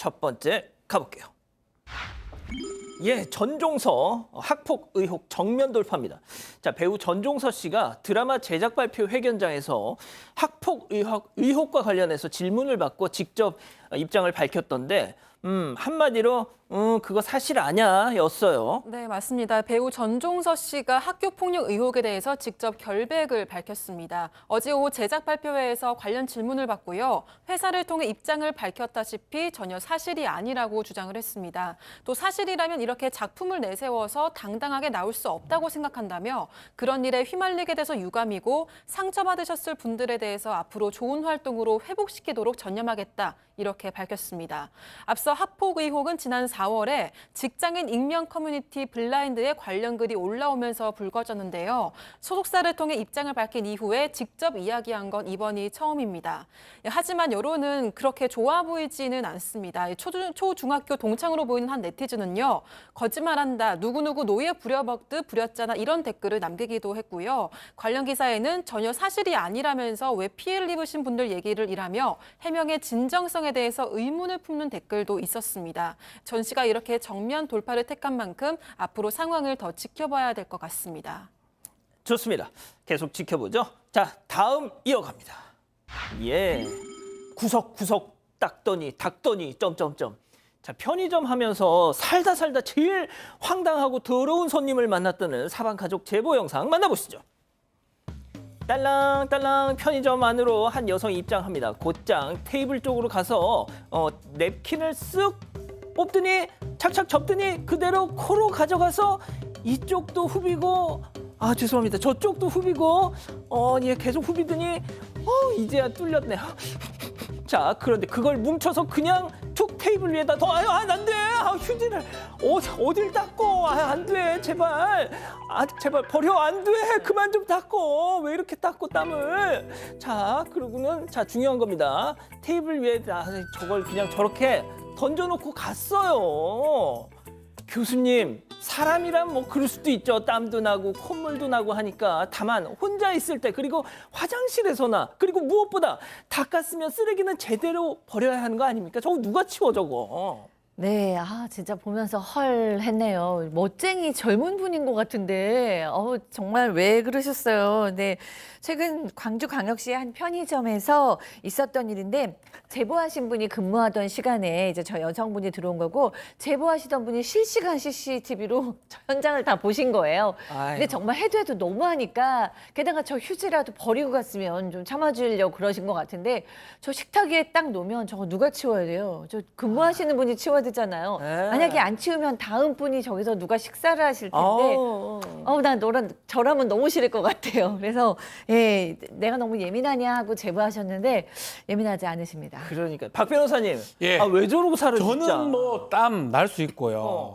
첫 번째 가볼게요. 예, 전종서 학폭 의혹 정면 돌파입니다. 자, 배우 전종서 씨가 드라마 제작 발표 회견장에서 학폭 의혹과 관련해서 질문을 받고 직접 입장을 밝혔던데 한마디로 그거 사실 아냐 였어요. 네, 맞습니다. 배우 전종서 씨가 학교 폭력 의혹에 대해서 직접 결백을 밝혔습니다. 어제 오후 제작 발표회에서 관련 질문을 받고요. 회사를 통해 입장을 밝혔다시피 전혀 사실이 아니라고 주장을 했습니다. 또 사실이라면 이렇게 작품을 내세워서 당당하게 나올 수 없다고 생각한다며 그런 일에 휘말리게 돼서 유감이고 상처받으셨을 분들에 대해서 앞으로 좋은 활동으로 회복시키도록 전념하겠다. 이렇게 밝혔습니다. 앞서 학폭 의혹은 지난 4월에 직장인 익명 커뮤니티 블라인드에 관련 글이 올라오면서 불거졌는데요. 소속사를 통해 입장을 밝힌 이후에 직접 이야기한 건 이번이 처음입니다. 하지만 여론은 그렇게 좋아 보이지는 않습니다. 초중학교 동창으로 보이는 한 네티즌은요. 거짓말한다, 누구누구 노예 부려먹듯 부렸잖아 이런 댓글을 남기기도 했고요. 관련 기사에는 전혀 사실이 아니라면서 왜 피해를 입으신 분들 얘기를 이라며 해명의 진정성에 대해서 의문을 품는 댓글도 있었습니다. 전 씨가 이렇게 정면 돌파를 택한 만큼 앞으로 상황을 더 지켜봐야 될 것 같습니다. 좋습니다. 계속 지켜보죠. 자, 다음 이어갑니다. 예, 구석구석 닦더니 닦더니 점점점. 자, 편의점 하면서 살다 제일 황당하고 더러운 손님을 만났다는 사방가족 제보 영상 만나보시죠. 딸랑딸랑 편의점 안으로 한 여성이 입장합니다. 곧장 테이블 쪽으로 가서 냅킨을 쓱 뽑더니 착착 접더니 그대로 코로 가져가서 이쪽도 후비고 죄송합니다. 저쪽도 후비고 예, 계속 후비더니 이제야 뚫렸네. 자, 그런데 그걸 뭉쳐서 그냥 툭 테이블 위에다 더 안 돼. 휴지를 어딜 닦고 안 돼. 제발. 제발 버려. 안 돼. 그만 좀 닦고. 왜 이렇게 닦고 땀을. 자, 그러고는 중요한 겁니다. 테이블 위에다 저걸 그냥 저렇게 던져놓고 갔어요. 교수님, 사람이란 뭐 그럴 수도 있죠. 땀도 나고 콧물도 나고 하니까. 다만 혼자 있을 때 그리고 화장실에서나 그리고 무엇보다 닦았으면 쓰레기는 제대로 버려야 하는 거 아닙니까? 저거 누가 치워 저거. 네, 진짜 보면서 헐 했네요. 멋쟁이 젊은 분인 것 같은데, 정말 왜 그러셨어요? 네, 최근 광주광역시의 한 편의점에서 있었던 일인데, 제보하신 분이 근무하던 시간에 이제 저 여성분이 들어온 거고, 제보하시던 분이 실시간 CCTV로 저 현장을 다 보신 거예요. 근데 정말 해도 너무하니까, 게다가 저 휴지라도 버리고 갔으면 좀 참아주려고 그러신 것 같은데, 저 식탁 위에 딱 놓으면 저거 누가 치워야 돼요? 저 근무하시는 분이 치워야 되잖아요. 만약에 안 치우면 다음 분이 저기서 누가 식사를 하실 텐데 난 저라면 너무 싫을 것 같아요. 그래서 예, 내가 너무 예민하냐 하고 제보하셨는데 예민하지 않으십니다. 그러니까 박 변호사님, 예. 왜 저러고 살아 진짜? 저는 뭐 땀 날 수 있고요.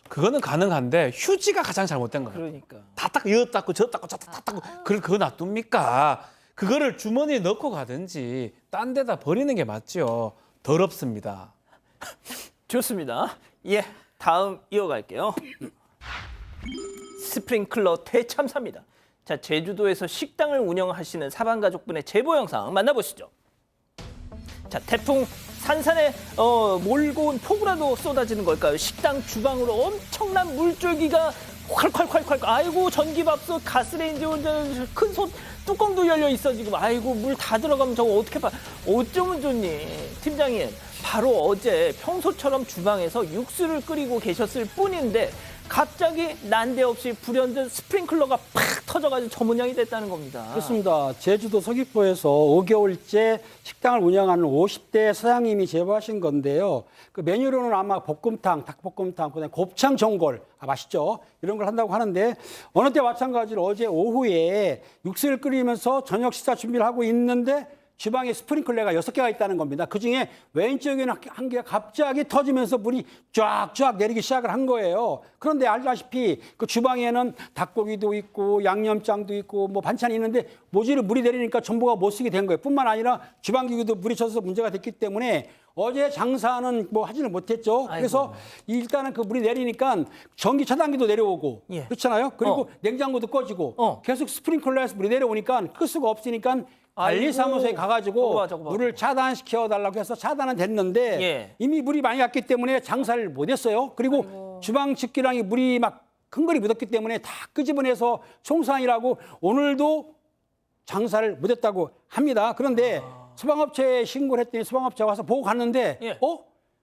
그거는 가능한데 휴지가 가장 잘못된 거예요. 그러니까. 다 닦고 여 닦고 저 닦고 저 닦고 그거 놔둡니까? 그거를 주머니에 넣고 가든지 딴 데다 버리는 게 맞죠. 더럽습니다. 좋습니다. 예, 다음 이어갈게요. 스프링클러 대참사입니다. 자, 제주도에서 식당을 운영하시는 사방가족분의 제보 영상 만나보시죠. 자, 태풍 산산에 몰고 온 폭우라도 쏟아지는 걸까요? 식당 주방으로 엄청난 물줄기가 콸콸콸콸. 아이고, 전기밥솥, 가스레인지 큰 솥 뚜껑도 열려 있어 지금. 아이고, 물 다 들어가면 저거 어떻게 봐? 어쩌면 좋니, 팀장님. 바로 어제 평소처럼 주방에서 육수를 끓이고 계셨을 뿐인데 갑자기 난데없이 불현듯 스프링클러가 팍 터져가지고 저 모양이 됐다는 겁니다. 그렇습니다. 제주도 서귀포에서 5개월째 식당을 운영하는 50대 사장님이 제보하신 건데요. 그 메뉴로는 아마 볶음탕, 닭볶음탕, 그다음에 곱창 전골, 맛있죠? 이런 걸 한다고 하는데 어느 때 마찬가지로 어제 오후에 육수를 끓이면서 저녁 식사 준비를 하고 있는데 주방에 스프링클러가 6개가 있다는 겁니다. 그중에 왼쪽에는 한 개가 갑자기 터지면서 물이 쫙쫙 내리기 시작을 한 거예요. 그런데 알다시피 그 주방에는 닭고기도 있고 양념장도 있고 뭐 반찬이 있는데 모조리 물이 내리니까 전부가 못 쓰게 된 거예요. 뿐만 아니라 주방기구도 물이 젖어서 문제가 됐기 때문에 어제 장사는 뭐 하지는 못했죠. 그래서 일단은 그 물이 내리니까 전기 차단기도 내려오고 그렇잖아요. 그리고 냉장고도 꺼지고 계속 스프링클러에서 물이 내려오니까 끌 수가 없으니까 관리사무소에 아이고. 가가지고 저거 봐, 저거 봐. 물을 차단시켜 달라고 해서 차단은 됐는데 예. 이미 물이 많이 왔기 때문에 장사를 못했어요. 그리고 주방 집기랑이 물이 막 큰거리 묻었기 때문에 다 끄집어내서 청소하느라고 오늘도 장사를 못했다고 합니다. 그런데 소방업체에 신고를 했더니 소방업체가 와서 보고 갔는데 예.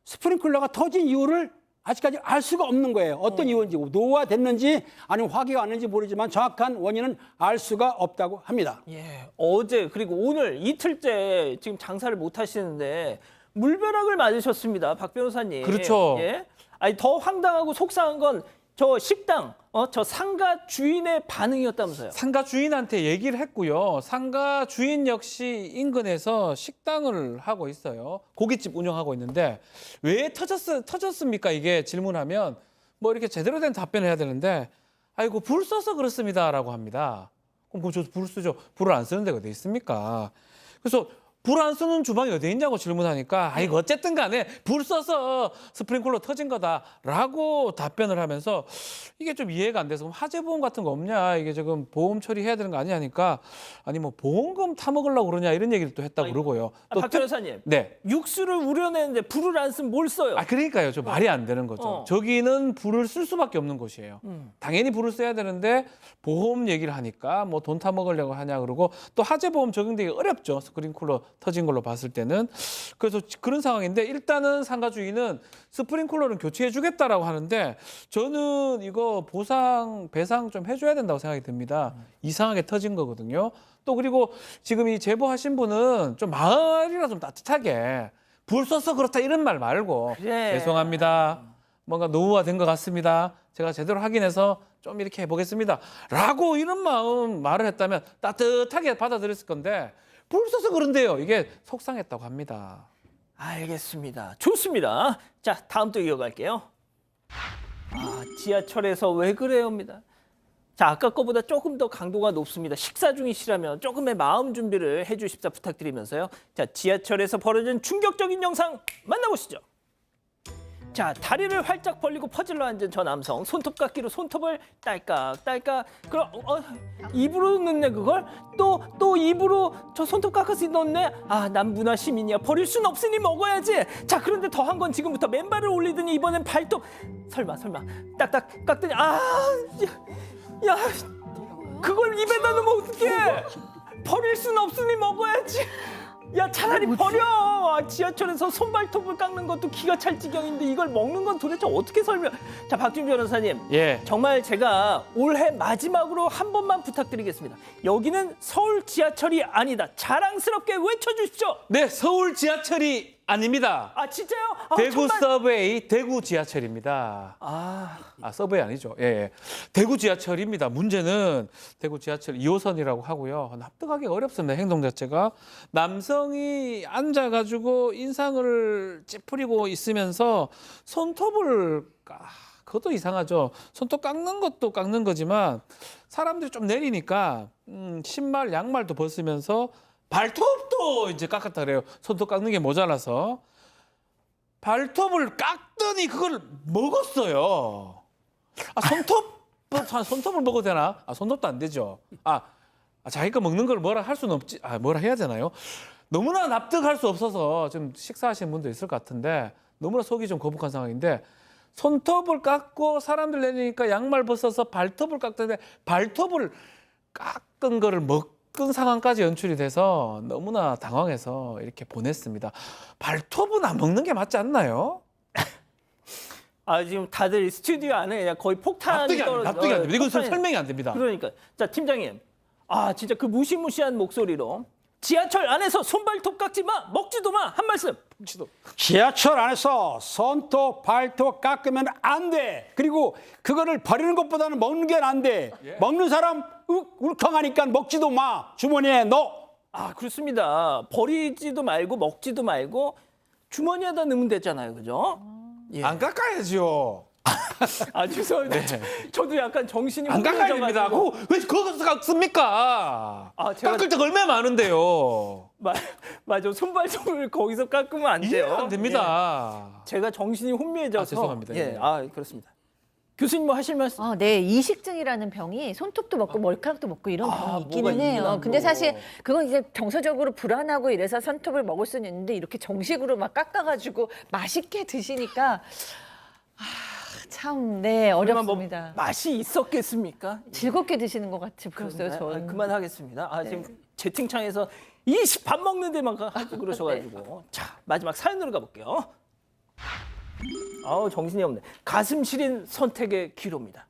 스프링클러가 터진 이유를 아직까지 알 수가 없는 거예요. 어떤 이유인지 노화됐는지 아니면 화기가 왔는지 모르지만 정확한 원인은 알 수가 없다고 합니다. 예, 어제 그리고 오늘 이틀째 지금 장사를 못 하시는데 물벼락을 맞으셨습니다, 박 변호사님. 그렇죠. 예. 아니 더 황당하고 속상한 건 저 식당, 저 상가 주인의 반응이었다면서요. 상가 주인한테 얘기를 했고요. 상가 주인 역시 인근에서 식당을 하고 있어요. 고깃집 운영하고 있는데 왜 터졌습니까? 이게 질문하면 뭐 이렇게 제대로 된 답변을 해야 되는데 아이고 불 써서 그렇습니다라고 합니다. 그럼 저 불 쓰죠. 불을 안 쓰는 데가 어디 있습니까? 그래서 불 안 쓰는 주방이 어디 있냐고 질문하니까 아이고 어쨌든 간에 불 써서 스프링클러 터진 거다라고 답변을 하면서 이게 좀 이해가 안 돼서 그럼 화재보험 같은 거 없냐 이게 지금 보험 처리해야 되는 거 아니냐니까 아니 뭐 보험금 타먹으려고 그러냐 이런 얘기를 또 했다고 그러고요. 또 박 변호사님, 네. 육수를 우려내는데 불을 안 쓰면 뭘 써요? 아 그러니까요. 좀 말이 안 되는 거죠. 저기는 불을 쓸 수밖에 없는 곳이에요. 당연히 불을 써야 되는데 보험 얘기를 하니까 뭐 돈 타먹으려고 하냐 그러고 또 화재보험 적용되기 어렵죠. 스프링클러 터진 걸로 봤을 때는. 그래서 그런 상황인데 일단은 상가 주인은 스프링클러는 교체해 주겠다라고 하는데 저는 이거 보상 배상 좀 해줘야 된다고 생각이 듭니다. 이상하게 터진 거거든요. 또 그리고 지금 이 제보하신 분은 좀 마을이라 좀 따뜻하게 불 써서 그렇다 이런 말 말고 그래. 죄송합니다. 뭔가 노후화된 것 같습니다. 제가 제대로 확인해서 좀 이렇게 해보겠습니다. 라고 이런 말을 했다면 따뜻하게 받아들였을 건데 불 써서 그런데요. 이게 속상했다고 합니다. 알겠습니다. 좋습니다. 자, 다음 또 이어갈게요. 지하철에서 왜 그래요입니다. 자, 아까 거보다 조금 더 강도가 높습니다. 식사 중이시라면 조금의 마음 준비를 해주십사 부탁드리면서요. 자, 지하철에서 벌어진 충격적인 영상 만나보시죠. 자, 다리를 활짝 벌리고 퍼질러 앉은 저 남성, 손톱깎이로 손톱을 딸깍딸깍. 그럼 입으로 넣네 그걸? 또 입으로 저 손톱 깎아서 넣네? 아, 난 문화 시민이야. 버릴 순 없으니 먹어야지. 자, 그런데 더한 건 지금부터 맨발을 올리더니 이번엔 발톱. 설마 딱딱 깎더니 야, 그걸 입에다 넣으면 어떡해? 버릴 순 없으니 먹어야지. 야, 차라리 버려. 지하철에서 손발톱을 깎는 것도 기가 찰 지경인데 이걸 먹는 건 도대체 어떻게 설명? 자, 박준 변호사님. 예. 정말 제가 올해 마지막으로 한 번만 부탁드리겠습니다. 여기는 서울 지하철이 아니다. 자랑스럽게 외쳐주십시오. 네, 서울 지하철이 아닙니다. 아, 진짜요? 대구 정말? 서브웨이 대구 지하철입니다. 서브웨이 아니죠. 예. 대구 지하철입니다. 문제는 대구 지하철 2호선이라고 하고요. 납득하기가 어렵습니다. 행동 자체가. 남성이 앉아가지고 인상을 찌푸리고 있으면서 손톱을 그것도 이상하죠. 손톱 깎는 것도 깎는 거지만 사람들이 좀 내리니까 신발, 양말도 벗으면서 발톱도 이제 깎았다 그래요. 손톱 깎는 게 모자라서. 발톱을 깎더니 그걸 먹었어요. 손톱을 먹어도 되나? 손톱도 안 되죠. 자기 거 먹는 걸 뭐라 할 수는 없지. 뭐라 해야 되나요? 너무나 납득할 수 없어서 좀 식사하시는 분도 있을 것 같은데 너무나 속이 좀 거북한 상황인데 손톱을 깎고 사람들 내리니까 양말 벗어서 발톱을 깎던데 발톱을 깎은 거를 먹은 상황까지 연출이 돼서 너무나 당황해서 이렇게 보냈습니다. 발톱은 안 먹는 게 맞지 않나요? 지금 다들 스튜디오 안에 그냥 거의 폭탄이 납득이 안 됩니다. 이건 폭탄이- 설명이 안 됩니다. 그러니까 자, 팀장님. 진짜 그 무시무시한 목소리로 지하철 안에서 손발톱 깎지 마, 먹지도 마, 한 말씀. 지하철 안에서 손톱, 발톱 깎으면 안 돼. 그리고 그거를 버리는 것보다는 먹는 게 안 돼. 먹는 사람 울컥하니까 먹지도 마. 주머니에 넣어. 그렇습니다. 버리지도 말고 먹지도 말고 주머니에다 넣으면 되잖아요, 그죠? 예. 안 깎아야죠. 죄송합니다. 저도 약간 정신이 안 깎아야 됩니다. 혼미해져가지고. 왜 거기서 깎습니까? 제가- 깎을 때가 얼마나 많은데요. 맞아, 손발톱을 거기서 깎으면 안 돼요. 이해가 안 됩니다. 예. 제가 정신이 혼미해져서. 죄송합니다. 예, 예. 그렇습니다. 교수님 뭐 하실 말씀? 네, 이식증이라는 병이 손톱도 먹고 머리카락도 먹고 이런 병이 뭐가 있기는 해요. 있나, 근데 뭐. 사실 그건 이제 정서적으로 불안하고 이래서 손톱을 먹을 수는 있는데 이렇게 정식으로 막 깎아가지고 맛있게 드시니까 참, 네, 그러면 뭐 어렵습니다. 맛이 있었겠습니까? 즐겁게 드시는 것 같이 보였어요, 저는. 그만하겠습니다. 지금 채팅창에서 밥 먹는 데만 하고 그러셔가지고. 자, 마지막 사연으로 가볼게요. 정신이 없네. 가슴 시린 선택의 기로입니다.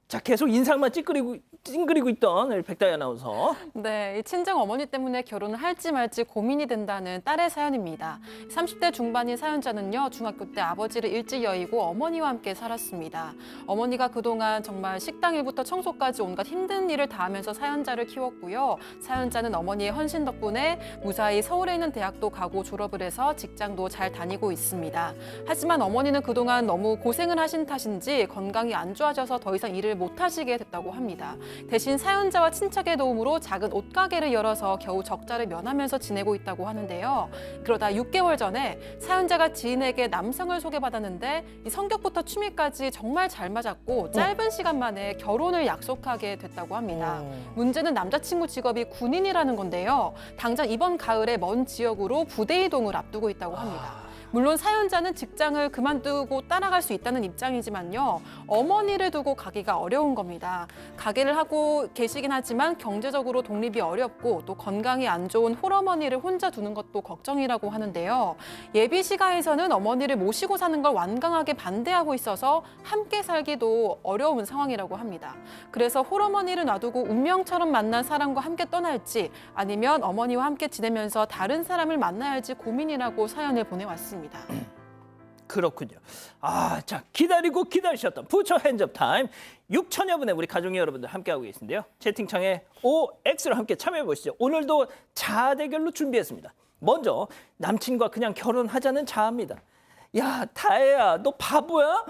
자, 계속 인상만 찡그리고 있던 우리 백다희 아나운서. 네, 이 친정 어머니 때문에 결혼을 할지 말지 고민이 된다는 딸의 사연입니다. 30대 중반인 사연자는요, 중학교 때 아버지를 일찍 여의고 어머니와 함께 살았습니다. 어머니가 그동안 정말 식당 일부터 청소까지 온갖 힘든 일을 다하면서 사연자를 키웠고요. 사연자는 어머니의 헌신 덕분에 무사히 서울에 있는 대학도 가고 졸업을 해서 직장도 잘 다니고 있습니다. 하지만 어머니는 그동안 너무 고생을 하신 탓인지 건강이 안 좋아져서 더 이상 일을 못 하시게 됐다고 합니다. 대신 사연자와 친척의 도움으로 작은 옷가게를 열어서 겨우 적자를 면하면서 지내고 있다고 하는데요. 그러다 6개월 전에 사연자가 지인에게 남성을 소개받았는데 이 성격부터 취미까지 정말 잘 맞았고 짧은 시간 만에 결혼을 약속하게 됐다고 합니다. 문제는 남자친구 직업이 군인이라는 건데요. 당장 이번 가을에 먼 지역으로 부대 이동을 앞두고 있다고 합니다. 물론 사연자는 직장을 그만두고 따라갈 수 있다는 입장이지만요. 어머니를 두고 가기가 어려운 겁니다. 가게를 하고 계시긴 하지만 경제적으로 독립이 어렵고 또 건강이 안 좋은 홀어머니를 혼자 두는 것도 걱정이라고 하는데요. 예비 시가에서는 어머니를 모시고 사는 걸 완강하게 반대하고 있어서 함께 살기도 어려운 상황이라고 합니다. 그래서 홀어머니를 놔두고 운명처럼 만난 사람과 함께 떠날지 아니면 어머니와 함께 지내면서 다른 사람을 만나야 할지 고민이라고 사연을 보내왔습니다. 그렇군요. 자, 기다리셨던 부처 핸즈업 타임. 6천여 분의 우리 가족의 여러분들 함께하고 계신데요. 채팅창에 OX로 함께 참여해 보시죠. 오늘도 자아 대결로 준비했습니다. 먼저 남친과 그냥 결혼하자는 자아입니다. 야, 다혜야, 너 바보야?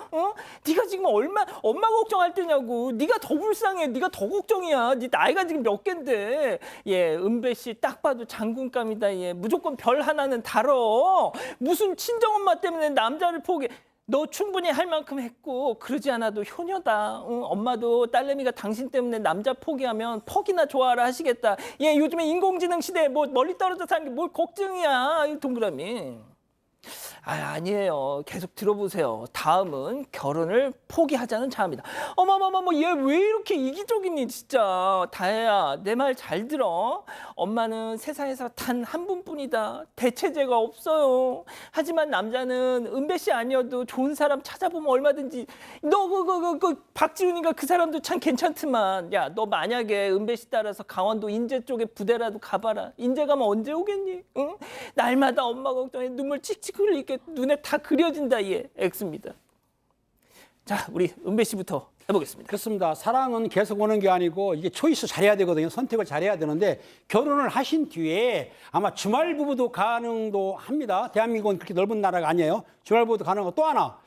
네가 지금 엄마 걱정할 때냐고. 네가 더 불쌍해. 네가 더 걱정이야. 네 나이가 지금 몇 갠데. 은배 씨 딱 봐도 장군감이다. 무조건 별 하나는 달어. 무슨 친정엄마 때문에 남자를 포기해. 너 충분히 할 만큼 했고 그러지 않아도 효녀다. 엄마도 딸내미가 당신 때문에 남자 포기하면 퍽이나 좋아하라 하시겠다. 요즘에 인공지능 시대에 뭐 멀리 떨어져 사는 게 뭘 걱정이야. 이 동그라미. 아니에요. 계속 들어보세요. 다음은 결혼을 포기하자는 자입니다. 어머머머머, 얘 왜 이렇게 이기적이니 진짜. 다혜야, 내 말 잘 들어. 엄마는 세상에서 단 한 분뿐이다. 대체제가 없어요. 하지만 남자는 은배 씨 아니어도 좋은 사람 찾아보면 얼마든지. 너 박지훈이가 그 사람도 참 괜찮더만. 야, 너 만약에 은배 씨 따라서 강원도 인제 쪽에 부대라도 가봐라. 인제 가면 언제 오겠니? 응? 날마다 엄마 걱정에 눈물 칙칙 흘리게 눈에 다 그려진다. X입니다. 자, 우리 은배 씨부터 해보겠습니다. 그렇습니다. 사랑은 계속 오는 게 아니고 이게 초이스 잘해야 되거든요. 선택을 잘해야 되는데 결혼을 하신 뒤에 아마 주말 부부도 가능도 합니다. 대한민국은 그렇게 넓은 나라가 아니에요. 주말 부부도 가능하고 또 하나.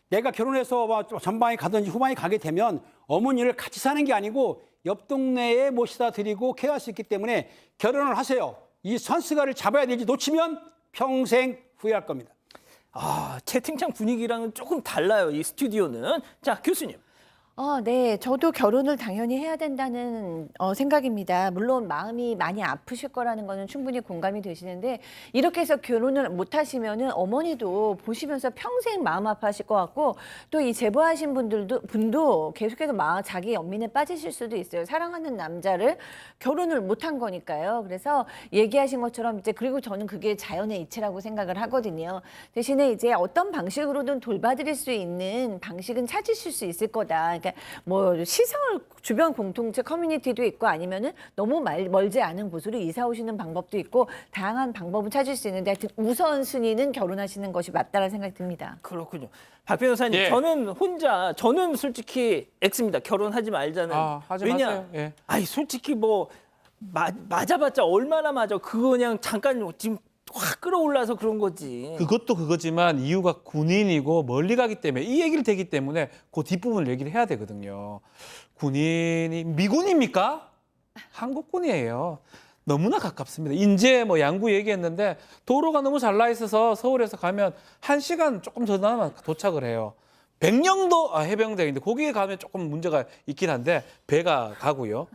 내가 결혼해서 전방에 가든지 후방에 가게 되면 어머니를 같이 사는 게 아니고 옆 동네에 모시다 드리고 케어할 수 있기 때문에 결혼을 하세요. 이 선수가를 잡아야 되지 놓치면 평생 후회할 겁니다. 채팅창 분위기랑은 조금 달라요. 이 스튜디오는. 자, 교수님. 네, 저도 결혼을 당연히 해야 된다는 생각입니다. 물론 마음이 많이 아프실 거라는 거는 충분히 공감이 되시는데 이렇게 해서 결혼을 못 하시면은 어머니도 보시면서 평생 마음 아파하실 것 같고 또 이 제보하신 분도 계속해서 자기 연민에 빠지실 수도 있어요. 사랑하는 남자를 결혼을 못 한 거니까요. 그래서 얘기하신 것처럼 이제 그리고 저는 그게 자연의 이치라고 생각을 하거든요. 대신에 이제 어떤 방식으로든 돌봐드릴 수 있는 방식은 찾으실 수 있을 거다. 그러니까 뭐 시설 주변 공동체 커뮤니티도 있고 아니면은 너무 멀지 않은 곳으로 이사 오시는 방법도 있고 다양한 방법을 찾을 수 있는데 하여튼 우선순위는 결혼하시는 것이 맞다라는 생각이 듭니다. 그렇군요. 박 변호사님, 예. 저는 솔직히 X입니다. 결혼하지 말자는. 하지 왜냐? 마세요. 예. 솔직히 뭐 맞아봤자 얼마나 맞아. 그거 그냥 잠깐 지금 확 끌어올라서 그런 거지. 그것도 그거지만 이유가 군인이고 멀리 가기 때문에 이 얘기를 되기 때문에 그 뒷부분을 얘기를 해야 되거든요. 군인이 미군입니까? 한국군이에요. 너무나 가깝습니다. 인제 뭐 양구 얘기했는데 도로가 너무 잘 나 있어서 서울에서 가면 1시간 조금 더 나면 도착을 해요. 백령도 해병대인데 거기에 가면 조금 문제가 있긴 한데 배가 가고요.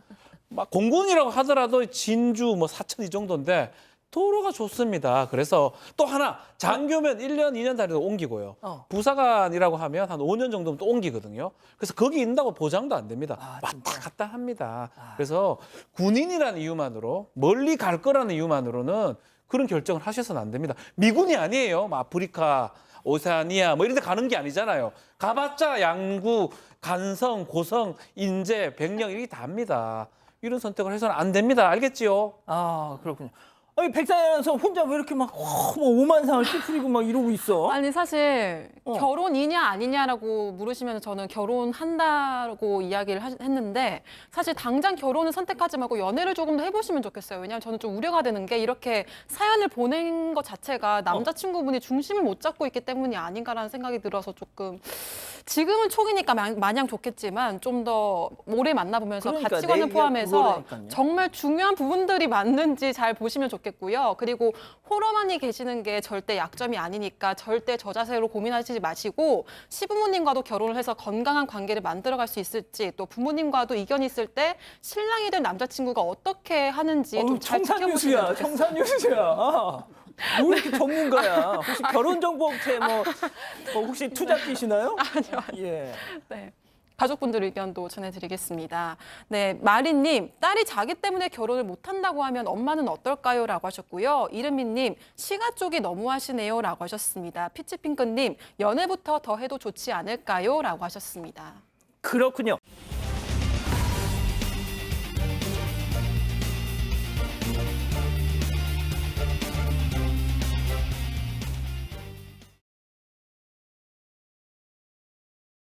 막 공군이라고 하더라도 진주 뭐 사천 이 정도인데 도로가 좋습니다. 그래서 또 하나 장교면 1년, 2년 단위로 옮기고요. 부사관이라고 하면 한 5년 정도면 또 옮기거든요. 그래서 거기 있는다고 보장도 안 됩니다. 왔다 갔다 합니다. 그래서 군인이라는 이유만으로 멀리 갈 거라는 이유만으로는 그런 결정을 하셔서는 안 됩니다. 미군이 아니에요. 뭐 아프리카, 오세아니아 뭐 이런 데 가는 게 아니잖아요. 가봤자 양구, 간성, 고성, 인제, 백령 이렇게 다 합니다. 이런 선택을 해서는 안 됩니다. 알겠지요? 아, 그렇군요. 아니, 백사연서 혼자 왜 이렇게 막 오만상을 찌푸리고 막 이러고 있어? 아니 사실 결혼이냐 아니냐라고 물으시면 저는 결혼한다고 이야기를 했는데 사실 당장 결혼을 선택하지 말고 연애를 조금 더 해보시면 좋겠어요. 왜냐하면 저는 좀 우려가 되는 게 이렇게 사연을 보낸 것 자체가 남자친구분이 중심을 못 잡고 있기 때문이 아닌가라는 생각이 들어서 조금 지금은 초기니까 마냥 좋겠지만 좀 더 오래 만나보면서 그러니까 가치관을 내 포함해서 그거라니까요. 정말 중요한 부분들이 맞는지 잘 보시면 좋겠고요. 그리고 호러만이 계시는 게 절대 약점이 아니니까 절대 저 자세로 고민하시지 마시고 시부모님과도 결혼을 해서 건강한 관계를 만들어갈 수 있을지 또 부모님과도 이견이 있을 때 신랑이 될 남자친구가 어떻게 하는지 좀 잘 지켜보시면 좋겠어요. 청산유수야. 뭐 이렇게 전문가야? 혹시 결혼정보업체 뭐 혹시 투자 뛰시나요? 아니요. 예. 네. 가족분들 의견도 전해드리겠습니다. 네, 마리님, 딸이 자기 때문에 결혼을 못한다고 하면 엄마는 어떨까요? 라고 하셨고요. 이른미님, 시가 쪽이 너무하시네요. 라고 하셨습니다. 피치핑크님, 연애부터 더 해도 좋지 않을까요? 라고 하셨습니다. 그렇군요.